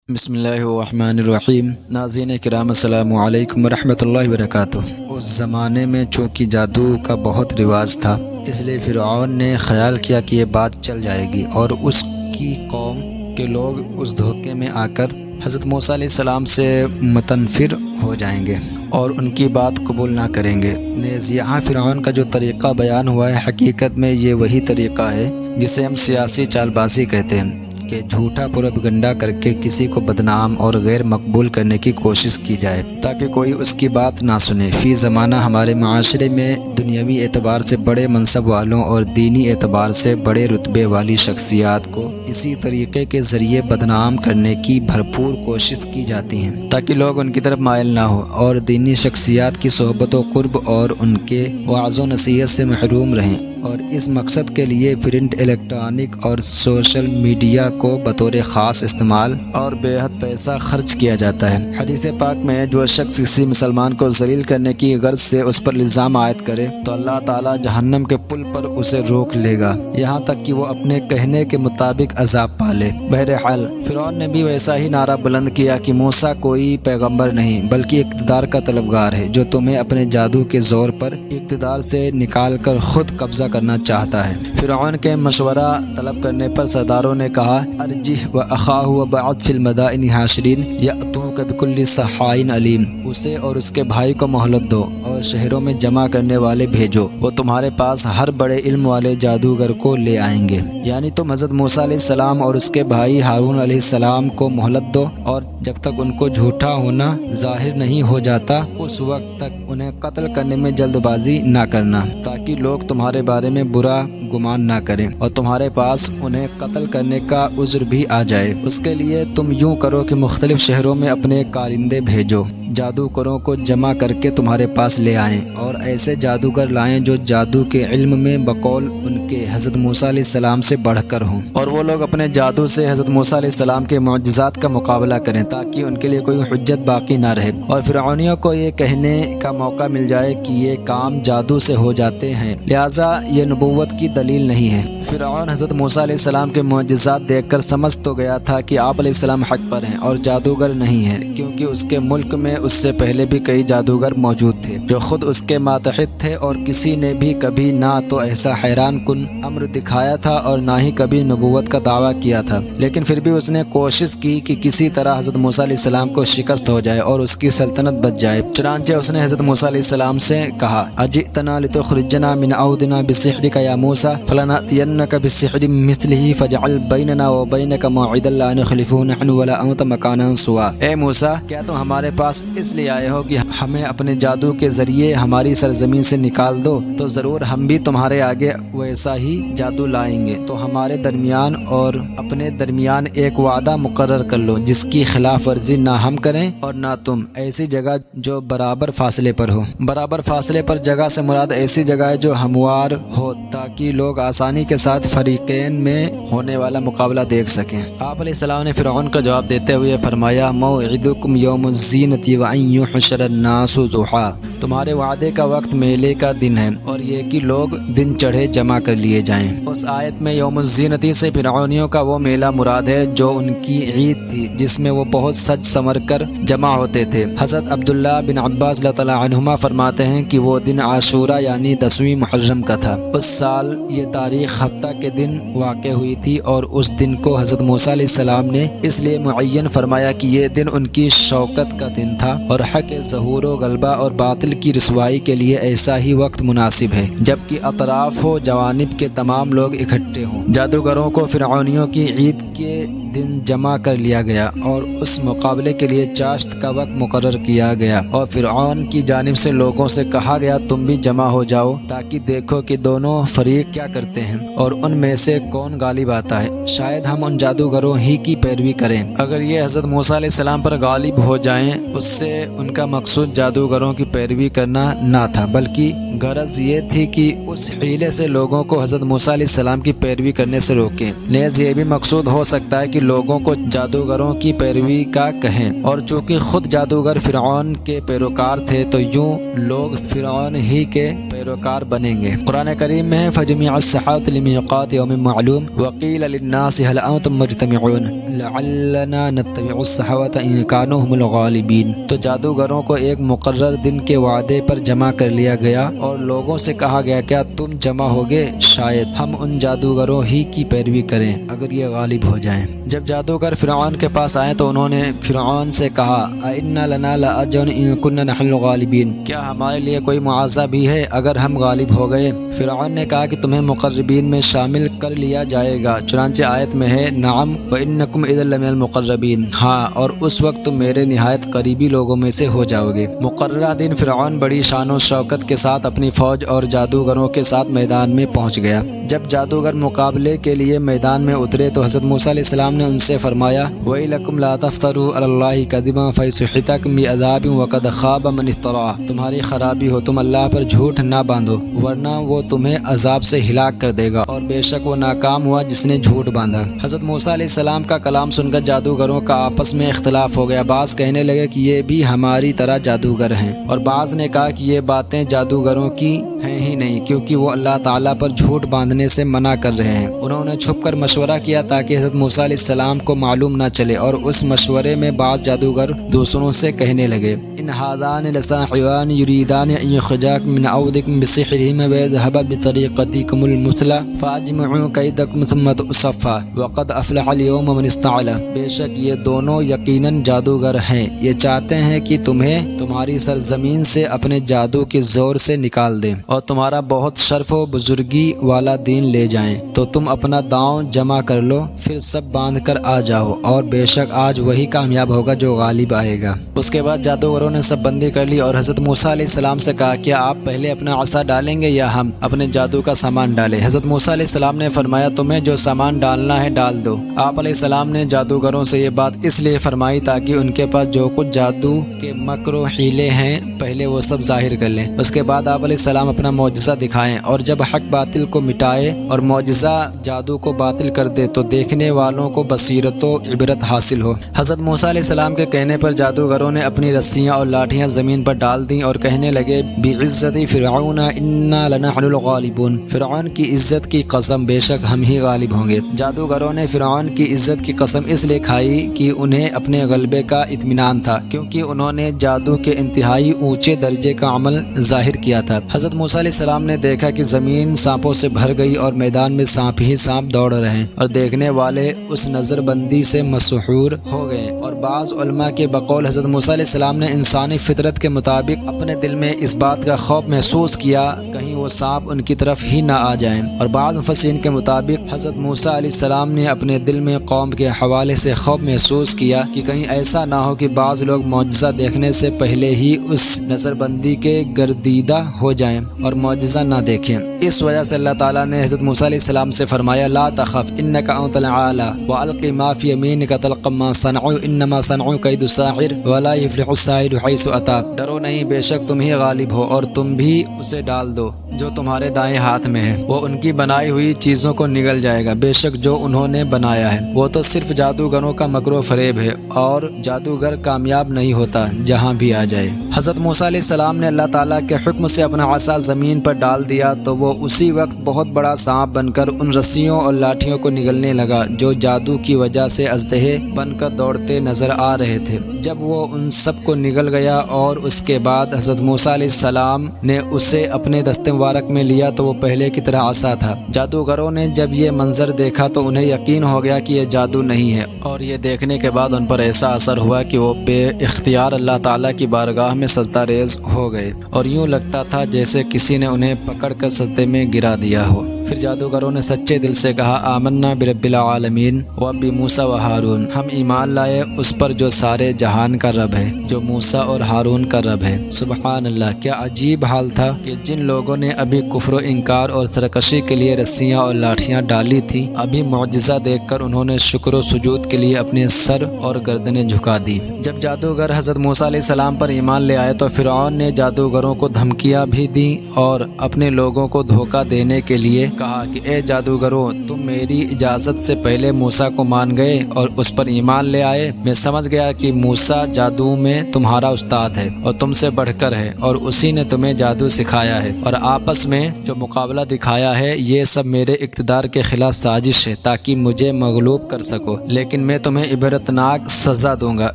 بسم اللہ الرحمن الرحیم۔ ناظرین کرام السلام علیکم ورحمۃ اللہ وبرکاتہ۔ اس زمانے میں چونکہ جادو کا بہت رواج تھا، اس لیے فرعون نے خیال کیا کہ یہ بات چل جائے گی اور اس کی قوم کے لوگ اس دھوکے میں آ کر حضرت موسیٰ علیہ السلام سے متنفر ہو جائیں گے اور ان کی بات قبول نہ کریں گے۔ نیز یہاں فرعون کا جو طریقہ بیان ہوا ہے، حقیقت میں یہ وہی طریقہ ہے جسے ہم سیاسی چال بازی کہتے ہیں کہ جھوٹا پروپیگنڈا کر کے کسی کو بدنام اور غیر مقبول کرنے کی کوشش کی جائے تاکہ کوئی اس کی بات نہ سنے۔ فی زمانہ ہمارے معاشرے میں دنیاوی اعتبار سے بڑے منصب والوں اور دینی اعتبار سے بڑے رتبے والی شخصیات کو اسی طریقے کے ذریعے بدنام کرنے کی بھرپور کوشش کی جاتی ہے تاکہ لوگ ان کی طرف مائل نہ ہو اور دینی شخصیات کی صحبت و قرب اور ان کے وعظ و نصیحت سے محروم رہیں، اور اس مقصد کے لیے پرنٹ، الیکٹرانک اور سوشل میڈیا کو بطور خاص استعمال اور بے حد پیسہ خرچ کیا جاتا ہے۔ حدیث پاک میں جو شخص کسی مسلمان کو ذلیل کرنے کی غرض سے اس پر الزام عائد کرے تو اللہ تعالیٰ جہنم کے پل پر اسے روک لے گا یہاں تک کہ وہ اپنے کہنے کے مطابق عذاب پالے۔ بہرحال فرعون نے بھی ویسا ہی نعرہ بلند کیا کہ موسیٰ کوئی پیغمبر نہیں بلکہ اقتدار کا طلبگار ہے جو تمہیں اپنے جادو کے زور پر اقتدار سے نکال کر خود قبضہ کرنا چاہتا ہے۔ فرعون کے مشورہ طلب کرنے پر سرداروں نے کہا، ارجح واخاہ وبعث فی المدائن حاشرین یاتوک بکل سحار علیم، اسے اور اس کے بھائی کو مہلت دو اور شہروں میں جمع کرنے والے بھیجو، وہ تمہارے پاس ہر بڑے علم والے جادوگر کو لے آئیں گے۔ یعنی تم حضرت موسیٰ علیہ السلام اور اس کے بھائی ہارون علیہ السلام کو مہلت دو اور جب تک ان کو جھوٹا ہونا ظاہر نہیں ہو جاتا اس وقت تک انہیں قتل کرنے میں جلد بازی نہ کرنا تاکہ لوگ تمہارے بارے میں برا گمان نہ کریں اور تمہارے پاس انہیں قتل کرنے کا عذر بھی آ جائے۔ اس کے لیے تم یوں کرو کہ مختلف شہروں میں اپنے کارندے بھیجو، جادوگروں کو جمع کر کے تمہارے پاس لے آئیں اور ایسے جادوگر لائیں جو جادو کے علم میں بقول ان کے حضرت موسیٰ علیہ السلام سے بڑھ کر ہوں، اور وہ لوگ اپنے جادو سے حضرت موسیٰ علیہ السلام کے معجزات کا مقابلہ کریں تاکہ ان کے لیے کوئی حجت باقی نہ رہے اور فرعونیوں کو یہ کہنے کا موقع مل جائے کہ یہ کام جادو سے ہو جاتے ہیں، لہٰذا یہ نبوت کی دلیل نہیں ہے۔ فرعون حضرت موسیٰ علیہ السلام کے معجزات دیکھ کر سمجھ تو گیا تھا کہ آپ علیہ السلام حق پر ہیں اور جادوگر نہیں ہیں، کیونکہ اس کے ملک میں اس سے پہلے بھی کئی جادوگر موجود تھے جو خود اس کے ماتحت تھے اور کسی نے بھی کبھی نہ تو ایسا حیران کن امر دکھایا تھا اور نہ ہی کبھی نبوت کا دعویٰ کیا تھا، لیکن پھر بھی اس نے کوشش کی کہ کسی طرح حضرت موسیٰ علیہ السلام کو شکست ہو جائے اور اس کی سلطنت بچ جائے۔ چنانچہ اس نے حضرت موسیٰ علیہ السلام سے کہا، اجئتنا لتخرجنا من ارضنا بسحرک یا موسیٰ فلنأتینک بسحر مثلہ فاجعل بیننا وبینک موعدا لا نخلفہ نحن ولا انت مکانا سوا۔ اے موسیٰ، کیا تم ہمارے پاس اس لیے آئے ہو کہ ہمیں اپنے جادو کے ذریعے ہماری سرزمین سے نکال دو؟ تو ضرور ہم بھی تمہارے آگے ویسا ہی جادو لائیں گے، تو ہمارے درمیان اور اپنے درمیان ایک وعدہ مقرر کر لو جس کی خلاف ورزی نہ ہم کریں اور نہ تم، ایسی جگہ جو برابر فاصلے پر ہو۔ برابر فاصلے پر جگہ سے مراد ایسی جگہ ہے جو ہموار ہو تاکہ لوگ آسانی کے ساتھ فریقین میں ہونے والا مقابلہ دیکھ سکیں۔ آپ علیہ السلام نے فرعون کا جواب دیتے ہوئے فرمایا، موعدکم یوم الزینۃ وان یحشر الناس ضحیٰ، تمہارے وعدے کا وقت میلے کا دن ہے اور یہ کہ لوگ دن چڑھے جمع کر لیے جائیں۔ اس آیت میں یوم الزینتی سے فرعونیوں کا وہ میلہ مراد ہے جو ان کی عید تھی جس میں وہ بہت سج سمر کر جمع ہوتے تھے۔ حضرت عبداللہ بن عباس رضی اللہ عنہما فرماتے ہیں کہ وہ دن عاشورہ یعنی 10ویں محرم کا تھا۔ اس سال یہ تاریخ ہفتہ کے دن واقع ہوئی تھی اور اس دن کو حضرت موسیٰ علیہ السلام نے اس لیے معین فرمایا کہ یہ دن ان کی شوکت کا دن تھا اور حق ظہور و غلبہ اور باطل کی رسوائی کے لیے ایسا ہی وقت مناسب ہے جبکہ اطراف و جوانب کے تمام لوگ اکٹھے ہوں۔ جادوگروں کو فرعونیوں کی عید کے دن جمع کر لیا گیا اور اس مقابلے کے لیے چاشت کا وقت مقرر کیا گیا اور فرعون کی جانب سے لوگوں سے کہا گیا، تم بھی جمع ہو جاؤ تاکہ دیکھو کہ دونوں فریق کیا کرتے ہیں اور ان میں سے کون غالب آتا ہے، شاید ہم ان جادوگروں ہی کی پیروی کریں۔ اگر یہ حضرت موسیٰ علیہ السلام پر غالب ہو جائیں، اس سے ان کا مقصود جادوگروں کی پیروی پیروی کرنا نہ تھا، بلکہ غرض یہ تھی کہ اس حیلے سے لوگوں کو حضرت موسیٰ علیہ السلام کی پیروی کرنے سے روکیں۔ نیز یہ بھی مقصود ہو سکتا ہے کہ لوگوں کو جادوگروں کی پیروی کا کہیں، اور چونکہ خود جادوگر فرعون کے پیروکار تھے تو یوں لوگ فرعون ہی کے پیروکار بنیں گے۔ قرآن کریم میں ہے فَجُمِعَ السَّحَرَةُ لِمِيقَاتِ يَوْمٍ مَّعْلُوم وَقِيلَ لِلنَّاسِ هَلْ أَنتُم مُّجْتَمِعُونَ لَعَلَّنَا نَتَّبِعُ السَّحَرَةَ إِن كَانُوا هُمُ الْغَالِبِينَ۔ تو جادوگروں کو ایک مقرر دن کے وعدے پر جمع کر لیا گیا اور لوگوں سے کہا گیا کیا تم جمع ہوگے؟ شاید ہم ان جادوگروں ہی کی پیروی کریں اگر یہ غالب ہو جائیں۔ جب جادوگر فرعون کے پاس آئے تو انہوں نے فرعون سے کہا اَإِنَّ لَنَا لَأَجْرًا إِن كُنَّا نَحْنُ الْغَالِبِينَ، کیا ہمارے لیے کوئی معاوضہ بھی ہے اگر ہم غالب ہو گئے؟ فرعون نے کہا کہ تمہیں مقربین میں شامل کر لیا جائے گا، چنانچہ آیت میں ہے نعم وَإِنَّكُمْ إِذًا لَمِنَ الْمُقَرَّبِينَ، ہاں اور اس وقت تم میرے نہایت قریبی لوگوں میں سے ہو جاؤ گے۔ مقررہ دن فرعون بڑی شان و شوکت کے ساتھ اپنی فوج اور جادوگروں کے ساتھ میدان میں پہنچ گیا۔ جب جادوگر مقابلے کے لیے میدان میں اترے تو حضرت موسیٰ علیہ السلام نے ان سے فرمایا وَيْلَكُمْ لَا تَفْتَرُوا عَلَى اللَّهِ كَذِبًا فَيَسُحِتَكُمْ بِعَذَابٍ وَقَدْ خَابَ مَنِ افْتَرَىٰ، تمہاری خرابی ہو، تم اللہ پر جھوٹ نہ باندھو ورنہ وہ تمہیں عذاب سے ہلاک کر دے گا، اور بے شک وہ ناکام ہوا جس نے جھوٹ باندھا۔ حضرت موسیٰ علیہ السلام کا کلام سن کر جادوگروں کا آپس میں اختلاف ہو گیا۔ بعض کہنے لگے کہ یہ بھی ہماری طرح جادوگر ہیں، اور بعض نے کہا کہ یہ باتیں جادوگروں کی ہیں ہی نہیں کیونکہ وہ اللہ تعالیٰ پر جھوٹ باندھنے سے منع کر رہے ہیں۔ انہوں نے چھپ کر مشورہ کیا تاکہ حضرت موسیٰ علیہ السلام کو معلوم نہ چلے، اور اس مشورے میں بعض جادوگر دوسروں سے کہنے لگے ان هذان لساحران يريدان ان يخرجاكم من ارضكم بسحرهما ويذهبا بطريقتكم المثلى فاجمعوا كيدكم ثم تصفى وقد افلح اليوم من استعلى، بے شک یہ دونوں یقیناً جادوگر ہیں، یہ چاہتے ہیں کہ تمہیں تمہاری سرزمین سے اپنے جادو کے زور سے نکال دیں اور تمہارا بہت شرف و بزرگی والا دین لے جائیں، تو تم اپنا داؤں جمع کر لو پھر سب باندھ کر آ جاؤ، اور بے شک آج وہی کامیاب ہوگا جو غالب آئے گا۔ اس کے بعد جادوگروں نے سب بندی کر لی اور حضرت موسیٰ علیہ السلام سے کہا کیا آپ پہلے اپنا عصا ڈالیں گے یا ہم اپنے جادو کا سامان ڈالیں؟ حضرت موسیٰ علیہ السلام نے فرمایا تمہیں جو سامان ڈالنا ہے ڈال دو۔ آپ علیہ السلام نے جادوگروں سے یہ بات اس لیے فرمائی تاکہ ان کے پاس جو کچھ جادو کے مکر و حیلے ہیں پہلے وہ سب ظاہر کر لیں، اس کے بعد آپ علیہ السلام اپنا معجزہ دکھائیں، اور جب حق باطل کو مٹائے اور معجزہ جادو کو باطل کر دے تو دیکھنے والوں کو بصیرت و عبرت حاصل ہو۔ حضرت موسیٰ علیہ السلام کے کہنے پر جادوگروں نے اپنی رسیاں اور لاٹھیاں زمین پر ڈال دیں اور کہنے لگے بعزت فرعون انا لنحن الغالبون، فرعون کی عزت کی قسم بے شک ہم ہی غالب ہوں گے۔ جادوگروں نے فرعون کی عزت کی قسم اس لیے کھائی کہ انہیں اپنے غلبے کا اطمینان تھا، کیونکہ انہوں نے جادو کے انتہائی اونچے درجے کا عمل ظاہر کیا تھا۔ حضرت موسیٰ علیہ السلام نے دیکھا کہ زمین سانپوں سے بھر گئی اور میدان میں سانپ ہی سانپ دوڑ رہے ہیں، اور دیکھنے والے اس نظر بندی سے مسحور ہو گئے، اور بعض علماء کے بقول حضرت موسیٰ علیہ السلام نے انسانی فطرت کے مطابق اپنے دل میں اس بات کا خوف محسوس کیا کہیں وہ سانپ ان کی طرف ہی نہ آ جائیں، اور بعض مفسرین کے مطابق حضرت موسیٰ علیہ السلام نے اپنے دل میں قوم کے حوالے سے خوف محسوس کیا کہ کہیں ایسا نہ ہو کہ بعض لوگ معجزہ دیکھنے سے پہلے ہی اس نظر بندی کے گردیدہ ہو جائیں اور معجزہ نہ دیکھیں۔ اس وجہ سے اللہ تعالیٰ نے حضرت موسیٰ علیہ السلام سے فرمایا لا تخف انک انت الاعلی والق ما فی یمینک تلقف ما صنعوا انما صنعوا کید الساحر ولا یفلح الساحر حیث اتی، ڈرو نہیں بے شک تم ہی غالب ہو اور تم بھی اسے ڈال دو جو تمہارے دائیں ہاتھ میں ہے، وہ ان کی بنائی ہوئی چیزوں کو نگل جائے گا، بے شک جو انہوں نے بنایا ہے وہ تو صرف جادوگروں کا مکر و فریب ہے، اور جادوگر کامیاب نہیں ہوتا جہاں بھی آ جائے۔ حضرت موسیٰ علیہ السلام نے اللہ تعالیٰ کے حکم سے اپنا عصا زمین پر ڈال دیا تو وہ اسی وقت بہت بڑا سانپ بن کر ان رسیوں اور لاٹھیوں کو نگلنے لگا جو جادو کی وجہ سے اژدہے بن کر دوڑتے نظر آ رہے تھے۔ جب وہ ان سب کو نگل گیا اور اس کے بعد حضرت موسیٰ علیہ السلام نے اسے اپنے دست مبارک میں لیا تو وہ پہلے کی طرح عصا تھا۔ جادوگروں نے جب یہ منظر دیکھا تو انہیں یقین ہو گیا کہ یہ جادو نہیں ہے، اور یہ دیکھنے کے بعد ان پر ایسا اثر ہوا کہ وہ بے اختیار اللہ تعالیٰ کی بارگاہ میں سجدہ ریز ہو گئے، اور یوں لگتا تھا جیسے کسی نے انہیں پکڑ کر سجدے میں گرا دیا ہو۔ پھر جادوگروں نے سچے دل سے کہا آمنا برب العالمین و بموسیٰ و ہارون، ہم ایمان لائے اس پر جو سارے جہان کا رب ہے، جو موسیٰ اور ہارون کا رب ہے۔ سبحان اللہ، کیا عجیب حال تھا کہ جن لوگوں نے ابھی کفر و انکار اور سرکشی کے لیے رسیاں اور لاٹھیاں ڈالی تھی، ابھی معجزہ دیکھ کر انہوں نے شکر و سجود کے لیے اپنے سر اور گردنیں جھکا دی۔ جب جادوگر حضرت موسیٰ علیہ السلام پر ایمان لے آئے تو فرعون نے جادوگروں کو دھمکیاں بھی دیں اور اپنے لوگوں کو دھوکہ دینے کے لیے کہا کہ اے جادوگروں، تم میری اجازت سے پہلے موسیٰ کو مان گئے اور اس پر ایمان لے آئے۔ میں سمجھ گیا کہ موسیٰ جادو میں تمہارا استاد ہے اور تم سے بڑھ کر ہے، اور اسی نے تمہیں جادو سکھایا ہے، اور آپس میں جو مقابلہ دکھایا ہے یہ سب میرے اقتدار کے خلاف سازش ہے تاکہ مجھے مغلوب کر سکو، لیکن میں تمہیں عبرتناک سزا دوں گا۔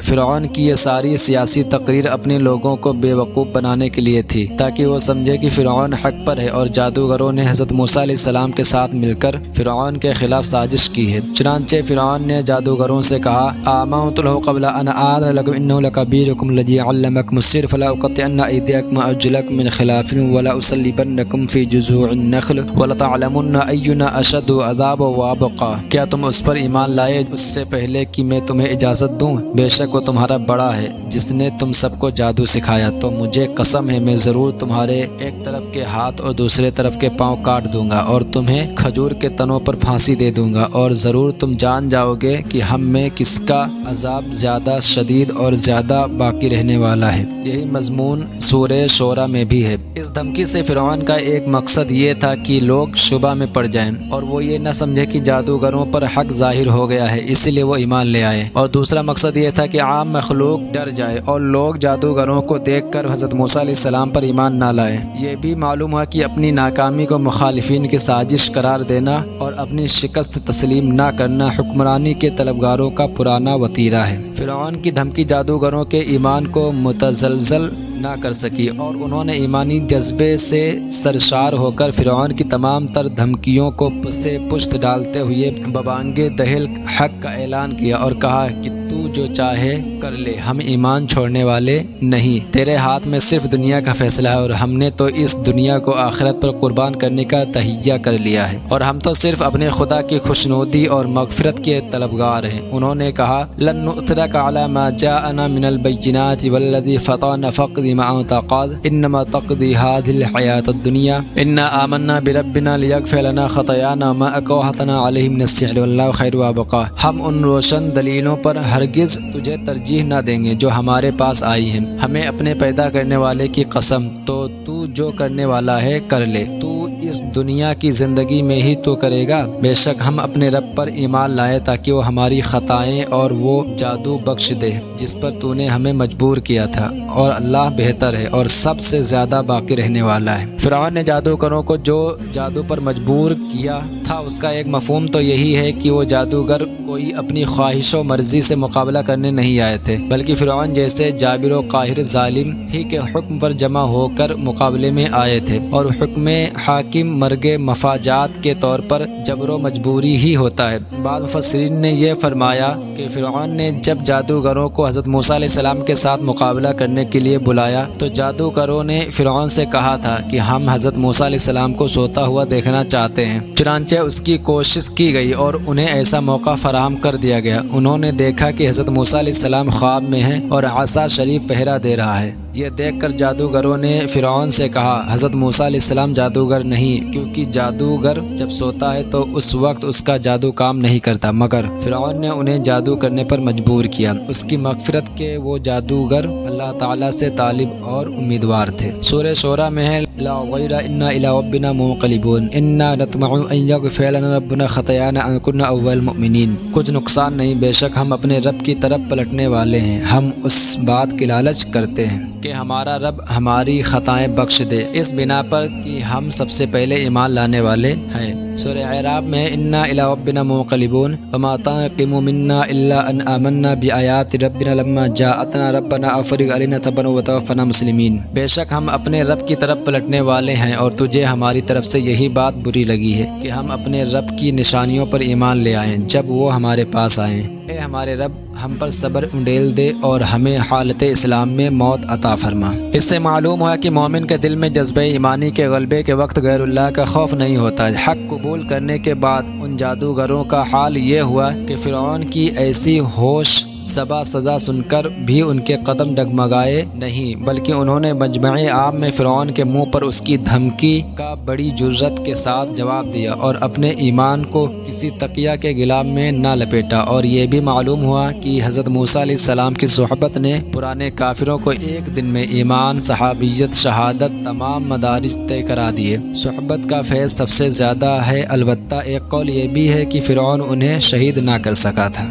فرعون کی یہ ساری سیاسی تقریر اپنے لوگوں کو بے وقوف بنانے کے لیے تھی تاکہ وہ سمجھے کہ فرعون حق پر ہے، اور جادوگروں نے حضرت موسیٰ علیہ السلام کے ساتھ مل کر فرعون کے خلاف سازش کی ہے۔ چنانچہ فرعون نے جادوگروں سے کہا آمنت لہ قبل ان آذن لکم انہ لکبیرکم الذی علمکم السحر فلا اقطعن ایدیکم وارجلکم من خلاف ولا اصلبنکم فی جذوع النخل ولتعلمن اینا اشد عذابا وابقا۔ کیا تم اس پر ایمان لائے اس سے پہلے کہ میں تمہیں اجازت دوں؟ بے شک وہ تمہارا بڑا ہے جس نے تم سب کو جادو سکھایا، تو مجھے قسم ہے میں ضرور تمہارے ایک طرف کے ہاتھ اور دوسرے طرف کے پاؤں کاٹ دوں گا اور تمہیں کھجور کے تنوں پر پھانسی دے دوں گا، اور ضرور تم جان جاؤ گے کہ ہم میں کس کا عذاب زیادہ شدید اور زیادہ باقی رہنے والا ہے۔ یہی مضمون سورہ شورى میں بھی ہے۔ اس دھمکی سے فرعون کا ایک مقصد یہ تھا کہ لوگ شبہ میں پڑ جائیں اور وہ یہ نہ سمجھے کہ جادوگروں پر حق ظاہر ہو گیا ہے، اسی لیے وہ ایمان لے آئے، اور دوسرا مقصد یہ تھا کہ عام مخلوق ڈر جائے اور لوگ جادوگروں کو دیکھ کر حضرت موسیٰ علیہ السلام پر ایمان نہ لائے۔ یہ بھی معلوم ہوا کہ اپنی ناکامی کو مخالفین کی سازش قرار دینا اور اپنی شکست تسلیم نہ کرنا حکمرانی کے طلبگاروں کا پرانا وتیرہ ہے۔ فرعون کی دھمکی جادوگروں کے ایمان کو متزلزل نہ کر سکی، اور انہوں نے ایمانی جذبے سے سرشار ہو کر فرعون کی تمام تر دھمکیوں کو پسے پشت ڈالتے ہوئے ببانگ دہل حق کا اعلان کیا اور کہا کہ تو جو چاہے کر لے، ہم ایمان چھوڑنے والے نہیں، تیرے ہاتھ میں صرف دنیا کا فیصلہ ہے، اور ہم نے تو اس دنیا کو آخرت پر قربان کرنے کا تہیہ کر لیا ہے، اور ہم تو صرف اپنے خدا کی خوشنودی اور مغفرت کے طلبگار ہیں۔ انہوں نے کہا لن نؤثرک علی ما جاءنا من البینات والذی فطرنا فاقض ما انت قاض انما تقضی هذه الحیاۃ الدنیا انا آمنا بربنا لیغفر لنا خطایانا ما اکرہتنا علیہ من السحر واللہ خیر وابقا۔ ہم ان روشن دلیلوں پر ہرگز تجھے ترجیح نہ دیں گے جو ہمارے پاس آئی ہیں، ہمیں اپنے پیدا کرنے والے کی قسم، تو جو کرنے والا ہے کر لے، تو اس دنیا کی زندگی میں ہی تو کرے گا۔ بے شک ہم اپنے رب پر ایمان لائے تاکہ وہ ہماری خطائیں اور وہ جادو بخش دے جس پر تو نے ہمیں مجبور کیا تھا، اور اللہ بہتر ہے اور سب سے زیادہ باقی رہنے والا ہے۔ فرعون نے جادوگروں کو جو جادو پر مجبور کیا تھا اس کا ایک مفہوم تو یہی ہے کہ وہ جادوگر کوئی اپنی خواہش و مرضی سے مقابلہ کرنے نہیں آئے تھے، بلکہ فرعون جیسے جابر و قاہر ظالم ہی کے حکم پر جمع ہو کر مقابلے میں آئے تھے، اور حکم حاکم مرگ مفاجات کے طور پر جبر و مجبوری ہی ہوتا ہے۔ بعض مفسرین نے یہ فرمایا کہ فرعون نے جب جادوگروں کو حضرت موسیٰ علیہ السلام کے ساتھ مقابلہ کرنے کے لیے بلایا تو جادوگروں نے فرعون سے کہا تھا کہ ہم حضرت موسیٰ علیہ السلام کو سوتا ہوا دیکھنا چاہتے ہیں۔ چنانچہ اس کی کوشش کی گئی اور انہیں ایسا موقع فراہم کر دیا گیا۔ انہوں نے دیکھا کہ حضرت موسیٰ علیہ السلام خواب میں ہیں اور عصا شریف پہرا دے رہا ہے۔ یہ دیکھ کر جادوگروں نے فرعون سے کہا حضرت موسیٰ علیہ السلام جادوگر نہیں، کیونکہ جادوگر جب سوتا ہے تو اس وقت اس کا جادو کام نہیں کرتا، مگر فرعون نے انہیں جادو کرنے پر مجبور کیا۔ اس کی مغفرت کے وہ جادوگر اللہ تعالیٰ سے طالب اور امیدوار تھے۔ سورہ شورى میں ہے لا غیر انا الی ربنا منقلبون انا نطمع ان یغفر لنا ربنا خطایانا ان کنا اول المؤمنین۔ کچھ نقصان نہیں، بے شک ہم اپنے رب کی طرف پلٹنے والے ہیں، ہم اس بات کی لالچ کرتے ہیں کہ ہمارا رب ہماری خطائیں بخش دے، اس بنا پر کہ ہم سب سے پہلے ایمان لانے والے ہیں۔ سورہ اعراف میں انا الی ربنا منقلبون وما تنقم منا الا ان آمنا بآیات ربنا لما جاءتنا ربنا افرغ علینا صبرا وتوفنا مسلمین۔ بے شک ہم اپنے رب کی طرف پلٹنے والے ہیں اور تجھے ہماری طرف سے یہی بات بری لگی ہے کہ ہم اپنے رب کی نشانیوں پر ایمان لے آئیں جب وہ ہمارے پاس آئیں۔ اے ہمارے رب ہم پر صبر انڈیل دے اور ہمیں حالت اسلام میں موت عطا فرما۔ اس سے معلوم ہوا کہ مومن کے دل میں جذبہ ایمانی کے غلبے کے وقت غیر اللہ کا خوف نہیں ہوتا۔ حق قبول کرنے کے بعد ان جادوگروں کا حال یہ ہوا کہ فرعون کی ایسی ہوش زبا سزا سن کر بھی ان کے قدم ڈگمگائے نہیں، بلکہ انہوں نے مجمع عام میں فرعون کے منہ پر اس کی دھمکی کا بڑی جرأت کے ساتھ جواب دیا اور اپنے ایمان کو کسی تقیہ کے غلاف میں نہ لپیٹا۔ اور یہ بھی معلوم ہوا کہ حضرت موسیٰ علیہ السلام کی صحبت نے پرانے کافروں کو ایک دن میں ایمان، صحابیت، شہادت تمام مدارج طے کرا دیے۔ صحبت کا فیض سب سے زیادہ ہے، البتہ ایک قول یہ بھی ہے کہ فرعون انہیں شہید نہ کر سکا تھا۔